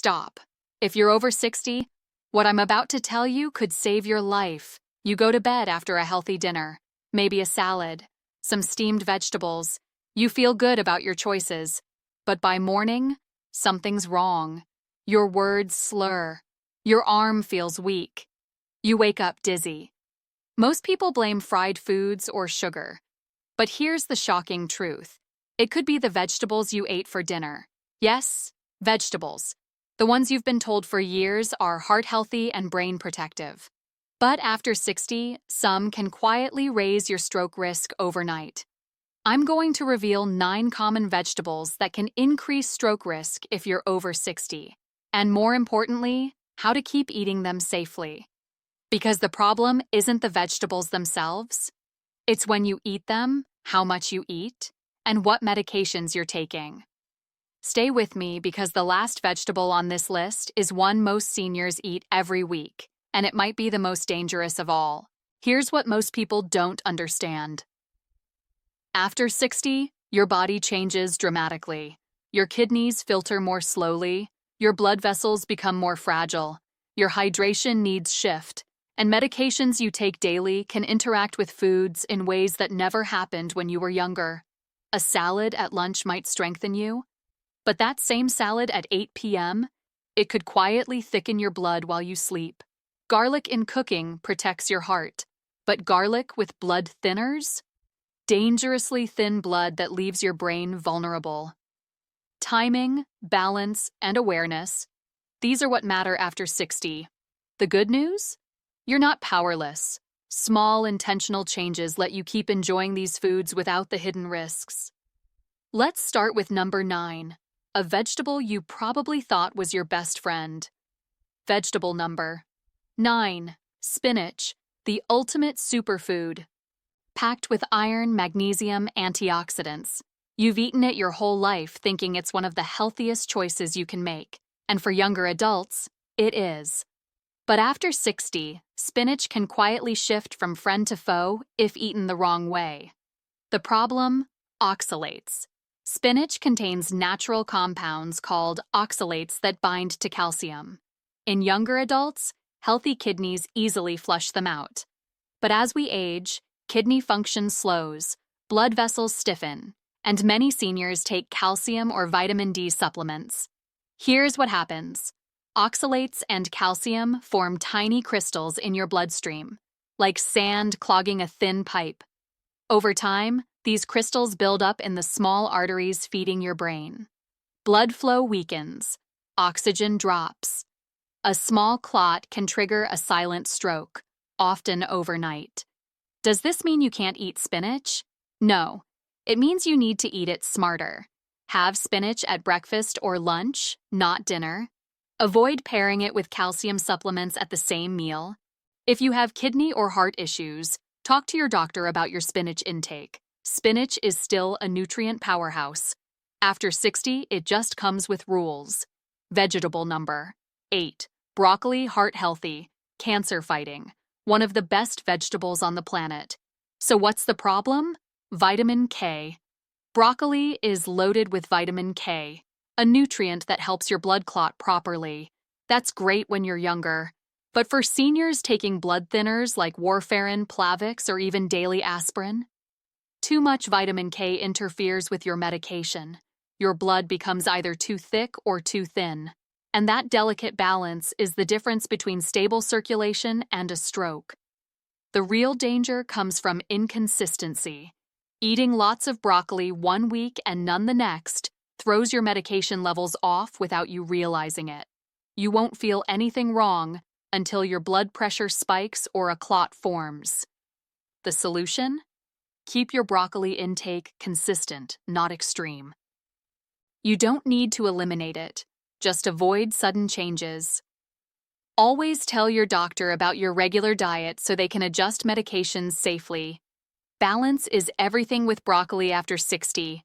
Stop. If you're over 60, what I'm about to tell you could save your life. You go to bed after a healthy dinner, maybe a salad, some steamed vegetables. You feel good about your choices. But by morning, something's wrong. Your words slur. Your arm feels weak. You wake up dizzy. Most people blame fried foods or sugar. But here's the shocking truth. It could be the vegetables you ate for dinner. Yes, vegetables. The ones you've been told for years are heart-healthy and brain-protective. But after 60, some can quietly raise your stroke risk overnight. I'm going to reveal 9 common vegetables that can increase stroke risk if you're over 60. And more importantly, how to keep eating them safely. Because the problem isn't the vegetables themselves. It's when you eat them, how much you eat, and what medications you're taking. Stay with me because the last vegetable on this list is one most seniors eat every week, and it might be the most dangerous of all. Here's what most people don't understand. After 60, your body changes dramatically. Your kidneys filter more slowly, your blood vessels become more fragile, your hydration needs shift, and medications you take daily can interact with foods in ways that never happened when you were younger. A salad at lunch might strengthen you, but that same salad at 8 p.m., it could quietly thicken your blood while you sleep. Garlic in cooking protects your heart, but garlic with blood thinners? Dangerously thin blood that leaves your brain vulnerable. Timing, balance, and awareness, these are what matter after 60. The good news? You're not powerless. Small, intentional changes let you keep enjoying these foods without the hidden risks. Let's start with number 9, a vegetable you probably thought was your best friend. Vegetable number 9, spinach, the ultimate superfood. Packed with iron, magnesium, antioxidants. You've eaten it your whole life thinking it's one of the healthiest choices you can make. And for younger adults, it is. But after 60, spinach can quietly shift from friend to foe if eaten the wrong way. The problem? Oxalates. Spinach contains natural compounds called oxalates that bind to calcium. In younger adults, healthy kidneys easily flush them out. But as we age, kidney function slows, blood vessels stiffen, and many seniors take calcium or vitamin D supplements. Here's what happens. Oxalates and calcium form tiny crystals in your bloodstream, like sand clogging a thin pipe. Over time, these crystals build up in the small arteries feeding your brain. Blood flow weakens, oxygen drops. A small clot can trigger a silent stroke, often overnight. Does this mean you can't eat spinach? No. It means you need to eat it smarter. Have spinach at breakfast or lunch, not dinner. Avoid pairing it with calcium supplements at the same meal. If you have kidney or heart issues, talk to your doctor about your spinach intake. Spinach is still a nutrient powerhouse. After 60, it just comes with rules. Vegetable number 8. Broccoli, heart healthy, cancer fighting. One of the best vegetables on the planet. So what's the problem? Vitamin K. Broccoli is loaded with vitamin K, a nutrient that helps your blood clot properly. That's great when you're younger. But for seniors taking blood thinners like warfarin, Plavix, or even daily aspirin, too much vitamin K interferes with your medication. Your blood becomes either too thick or too thin. And that delicate balance is the difference between stable circulation and a stroke. The real danger comes from inconsistency. Eating lots of broccoli one week and none the next throws your medication levels off without you realizing it. You won't feel anything wrong until your blood pressure spikes or a clot forms. The solution? Keep your broccoli intake consistent, not extreme. You don't need to eliminate it. Just avoid sudden changes. Always tell your doctor about your regular diet so they can adjust medications safely. Balance is everything with broccoli after 60.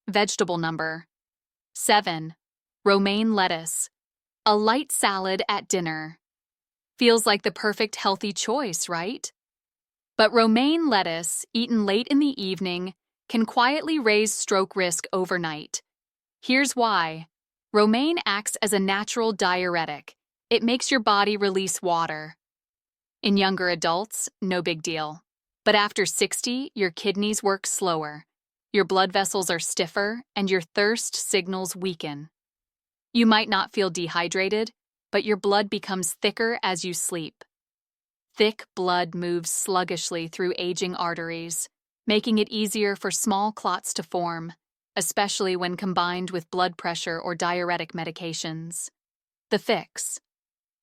Vegetable number 7. Romaine lettuce. A light salad at dinner. Feels like the perfect healthy choice, right? But romaine lettuce, eaten late in the evening, can quietly raise stroke risk overnight. Here's why. Romaine acts as a natural diuretic. It makes your body release water. In younger adults, no big deal. But after 60, your kidneys work slower. Your blood vessels are stiffer, and your thirst signals weaken. You might not feel dehydrated, but your blood becomes thicker as you sleep. Thick blood moves sluggishly through aging arteries, making it easier for small clots to form, especially when combined with blood pressure or diuretic medications. The fix: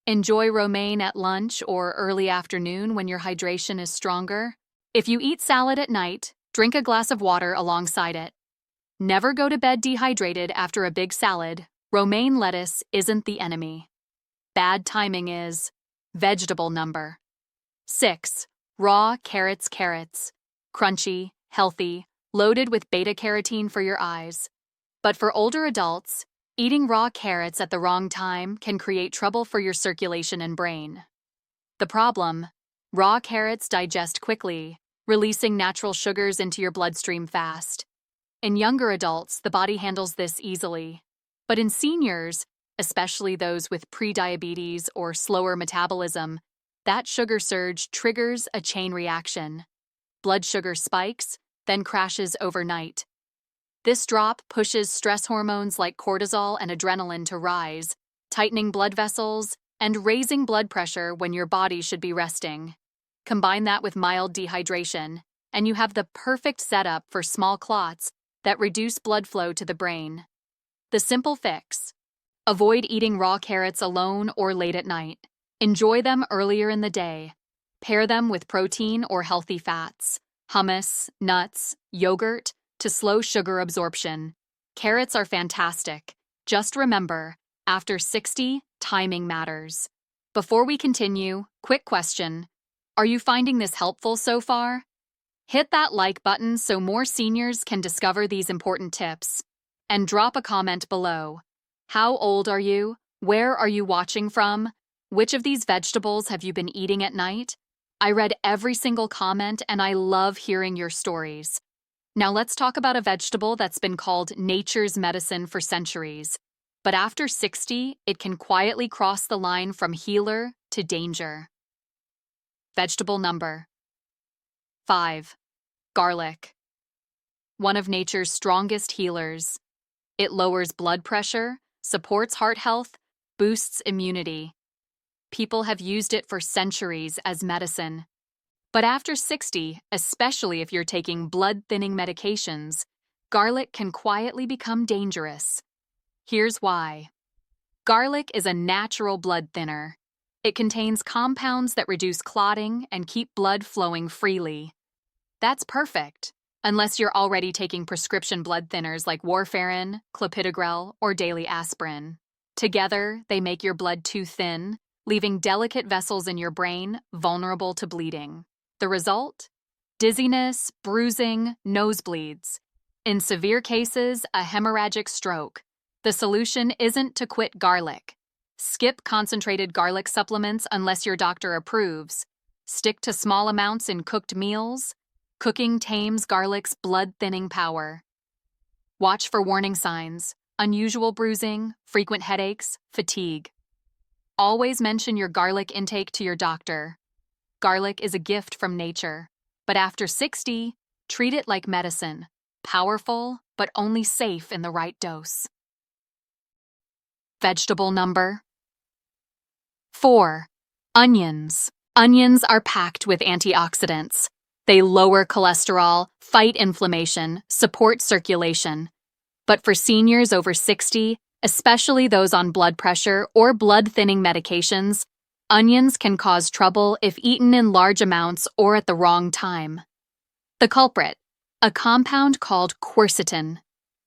enjoy romaine at lunch or early afternoon when your hydration is stronger. If you eat salad at night, drink a glass of water alongside it. Never go to bed dehydrated after a big salad. Romaine lettuce isn't the enemy. Bad timing is. Vegetable number 6. Raw carrots. Crunchy, healthy, loaded with beta-carotene for your eyes. But for older adults, eating raw carrots at the wrong time can create trouble for your circulation and brain. The problem: raw carrots digest quickly, releasing natural sugars into your bloodstream fast. In younger adults, the body handles this easily. But in seniors, especially those with prediabetes or slower metabolism, that sugar surge triggers a chain reaction. Blood sugar spikes, then crashes overnight. This drop pushes stress hormones like cortisol and adrenaline to rise, tightening blood vessels and raising blood pressure when your body should be resting. Combine that with mild dehydration, and you have the perfect setup for small clots that reduce blood flow to the brain. The simple fix: avoid eating raw carrots alone or late at night. Enjoy them earlier in the day. Pair them with protein or healthy fats, hummus, nuts, yogurt, to slow sugar absorption. Carrots are fantastic. Just remember, after 60, timing matters. Before we continue, quick question: are you finding this helpful so far? Hit that like button so more seniors can discover these important tips. And drop a comment below. How old are you? Where are you watching from? Which of these vegetables have you been eating at night? I read every single comment and I love hearing your stories. Now let's talk about a vegetable that's been called nature's medicine for centuries. But after 60, it can quietly cross the line from healer to danger. Vegetable number 5. Garlic. One of nature's strongest healers. It lowers blood pressure, supports heart health, boosts immunity. People have used it for centuries as medicine. But after 60, especially if you're taking blood-thinning medications, garlic can quietly become dangerous. Here's why. Garlic is a natural blood thinner. It contains compounds that reduce clotting and keep blood flowing freely. That's perfect, unless you're already taking prescription blood thinners like warfarin, clopidogrel, or daily aspirin. Together, they make your blood too thin, leaving delicate vessels in your brain vulnerable to bleeding. The result? Dizziness, bruising, nosebleeds. In severe cases, a hemorrhagic stroke. The solution isn't to quit garlic. Skip concentrated garlic supplements unless your doctor approves. Stick to small amounts in cooked meals. Cooking tames garlic's blood-thinning power. Watch for warning signs: unusual bruising, frequent headaches, fatigue. Always mention your garlic intake to your doctor. Garlic is a gift from nature, but after 60, treat it like medicine, powerful, but only safe in the right dose. Vegetable number 4. Onions. Onions are packed with antioxidants. They lower cholesterol, fight inflammation, support circulation. But for seniors over 60, especially those on blood pressure or blood-thinning medications, onions can cause trouble if eaten in large amounts or at the wrong time. The culprit: a compound called quercetin.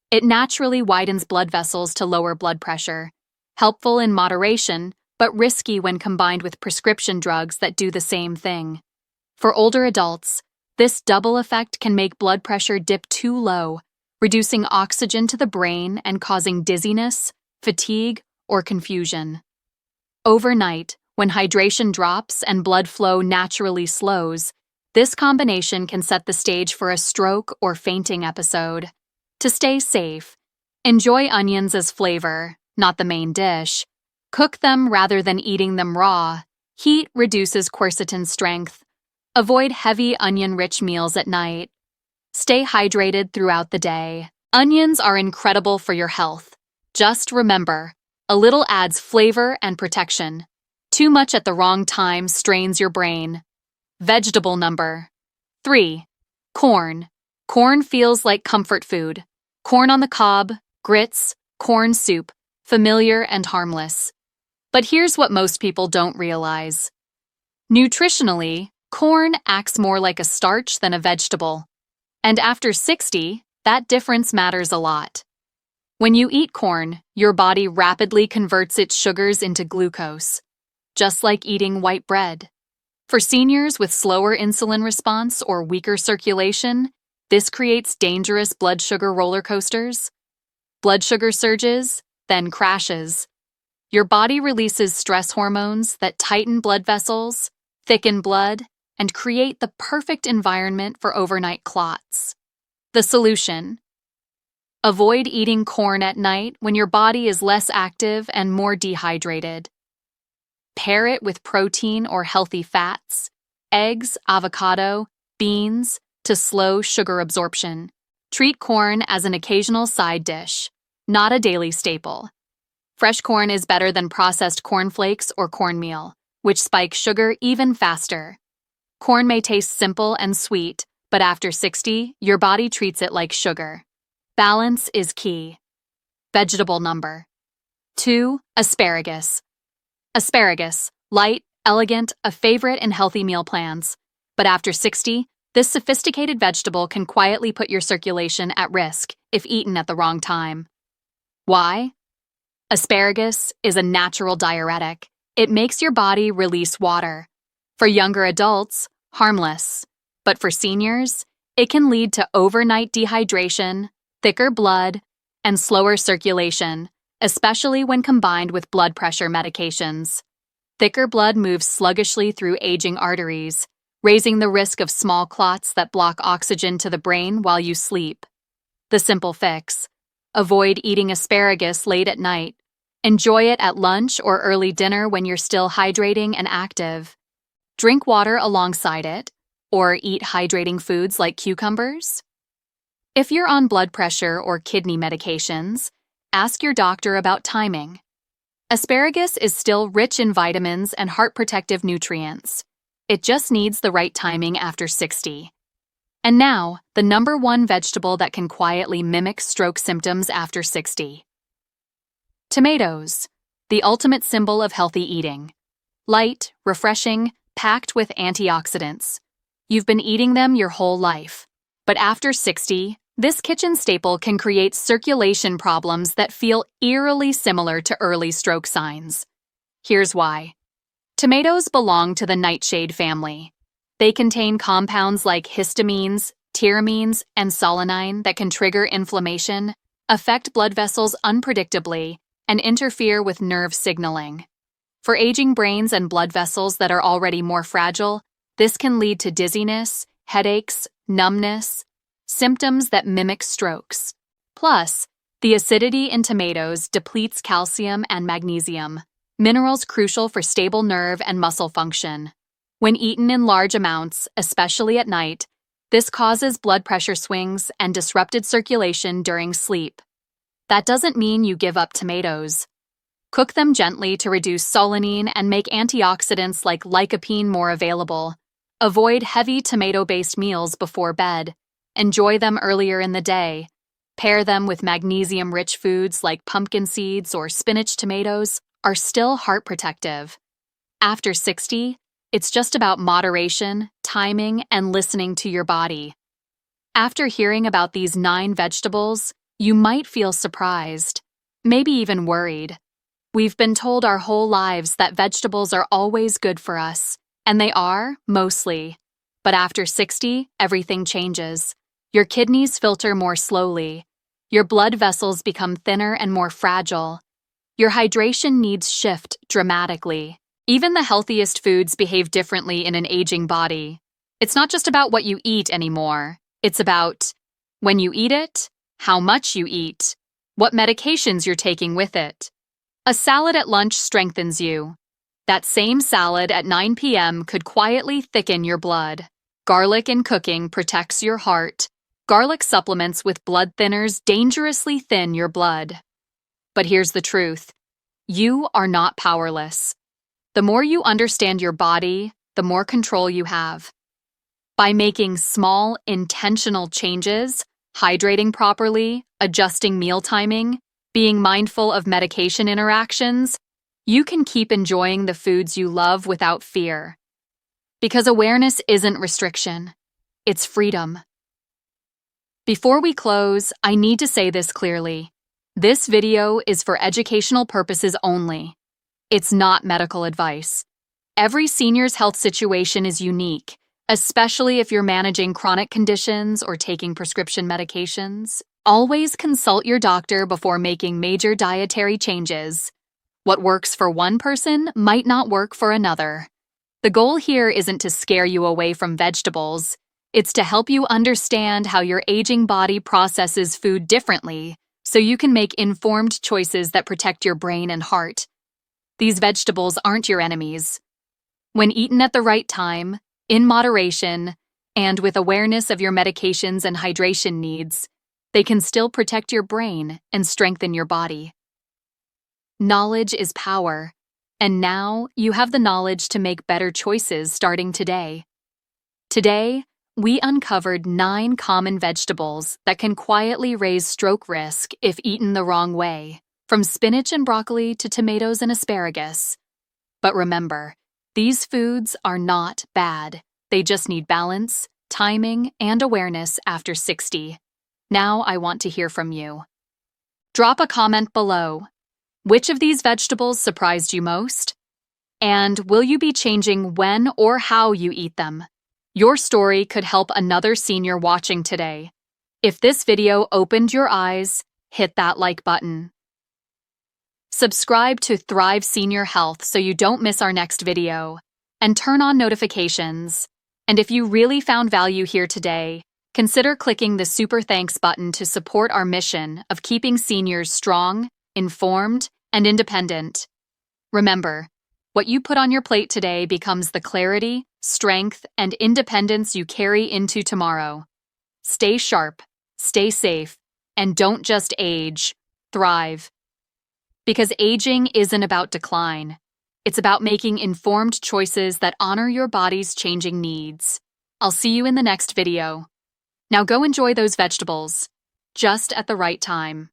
It naturally widens blood vessels to lower blood pressure, helpful in moderation, but risky when combined with prescription drugs that do the same thing. For older adults, this double effect can make blood pressure dip too low, reducing oxygen to the brain and causing dizziness, fatigue, or confusion. Overnight, when hydration drops and blood flow naturally slows, this combination can set the stage for a stroke or fainting episode. To stay safe, enjoy onions as flavor, not the main dish. Cook them rather than eating them raw. Heat reduces quercetin strength. Avoid heavy onion-rich meals at night. Stay hydrated throughout the day. Onions are incredible for your health. Just remember, a little adds flavor and protection. Too much at the wrong time strains your brain. Vegetable number 3. Corn. Corn feels like comfort food. Corn on the cob, grits, corn soup, familiar and harmless. But here's what most people don't realize. Nutritionally, corn acts more like a starch than a vegetable. And after 60, that difference matters a lot. When you eat corn, your body rapidly converts its sugars into glucose, just like eating white bread. For seniors with slower insulin response or weaker circulation, this creates dangerous blood sugar roller coasters. Blood sugar surges, then crashes. Your body releases stress hormones that tighten blood vessels, thicken blood, and create the perfect environment for overnight clots. The solution: avoid eating corn at night when your body is less active and more dehydrated. Pair it with protein or healthy fats, eggs, avocado, beans, to slow sugar absorption. Treat corn as an occasional side dish, not a daily staple. Fresh corn is better than processed cornflakes or cornmeal, which spike sugar even faster. Corn may taste simple and sweet, but after 60, your body treats it like sugar. Balance is key. Vegetable number 2. Asparagus. Asparagus, light, elegant, a favorite in healthy meal plans. But after 60, this sophisticated vegetable can quietly put your circulation at risk if eaten at the wrong time. Why? Asparagus is a natural diuretic. It makes your body release water. For younger adults, harmless. But for seniors, it can lead to overnight dehydration, thicker blood, and slower circulation, especially when combined with blood pressure medications. Thicker blood moves sluggishly through aging arteries, raising the risk of small clots that block oxygen to the brain while you sleep. The simple fix: avoid eating asparagus late at night. Enjoy it at lunch or early dinner when you're still hydrating and active. Drink water alongside it, or eat hydrating foods like cucumbers. If you're on blood pressure or kidney medications, ask your doctor about timing. Asparagus is still rich in vitamins and heart-protective nutrients. It just needs the right timing after 60. And now, the number 1 vegetable that can quietly mimic stroke symptoms after 60. Tomatoes, the ultimate symbol of healthy eating. Light, refreshing, packed with antioxidants. You've been eating them your whole life. But after 60, this kitchen staple can create circulation problems that feel eerily similar to early stroke signs. Here's why. Tomatoes belong to the nightshade family. They contain compounds like histamines, tyramines, and solanine that can trigger inflammation, affect blood vessels unpredictably, and interfere with nerve signaling. For aging brains and blood vessels that are already more fragile, this can lead to dizziness, headaches, numbness, symptoms that mimic strokes. Plus, the acidity in tomatoes depletes calcium and magnesium, minerals crucial for stable nerve and muscle function. When eaten in large amounts, especially at night, this causes blood pressure swings and disrupted circulation during sleep. That doesn't mean you give up tomatoes. Cook them gently to reduce solanine and make antioxidants like lycopene more available. Avoid heavy tomato-based meals before bed. Enjoy them earlier in the day. Pair them with magnesium-rich foods like pumpkin seeds or spinach. Tomatoes are still heart protective. After 60, it's just about moderation, timing, and listening to your body. After hearing about these 9 vegetables, you might feel surprised, maybe even worried. We've been told our whole lives that vegetables are always good for us, and they are, mostly. But after 60, everything changes. Your kidneys filter more slowly. Your blood vessels become thinner and more fragile. Your hydration needs shift dramatically. Even the healthiest foods behave differently in an aging body. It's not just about what you eat anymore. It's about when you eat it, how much you eat, what medications you're taking with it, A salad at lunch strengthens you. That same salad at 9 p.m. could quietly thicken your blood. Garlic in cooking protects your heart. Garlic supplements with blood thinners dangerously thin your blood. But here's the truth. You are not powerless. The more you understand your body, the more control you have. By making small, intentional changes, hydrating properly, adjusting meal timing, being mindful of medication interactions, you can keep enjoying the foods you love without fear. Because awareness isn't restriction, it's freedom. Before we close, I need to say this clearly. This video is for educational purposes only. It's not medical advice. Every senior's health situation is unique, especially if you're managing chronic conditions or taking prescription medications. Always consult your doctor before making major dietary changes. What works for one person might not work for another. The goal here isn't to scare you away from vegetables. It's to help you understand how your aging body processes food differently so you can make informed choices that protect your brain and heart. These vegetables aren't your enemies. When eaten at the right time, in moderation, and with awareness of your medications and hydration needs, they can still protect your brain and strengthen your body. Knowledge is power, and now you have the knowledge to make better choices starting today. Today, we uncovered 9 common vegetables that can quietly raise stroke risk if eaten the wrong way, from spinach and broccoli to tomatoes and asparagus. But remember, these foods are not bad. They just need balance, timing, and awareness after 60. Now I want to hear from you. Drop a comment below. Which of these vegetables surprised you most? And will you be changing when or how you eat them? Your story could help another senior watching today. If this video opened your eyes, hit that like button. Subscribe to Thrive Senior Health so you don't miss our next video. And turn on notifications. And if you really found value here today, consider clicking the Super Thanks button to support our mission of keeping seniors strong, informed, and independent. Remember, what you put on your plate today becomes the clarity, strength, and independence you carry into tomorrow. Stay sharp, stay safe, and don't just age, thrive. Because aging isn't about decline. It's about making informed choices that honor your body's changing needs. I'll see you in the next video. Now go enjoy those vegetables, just at the right time.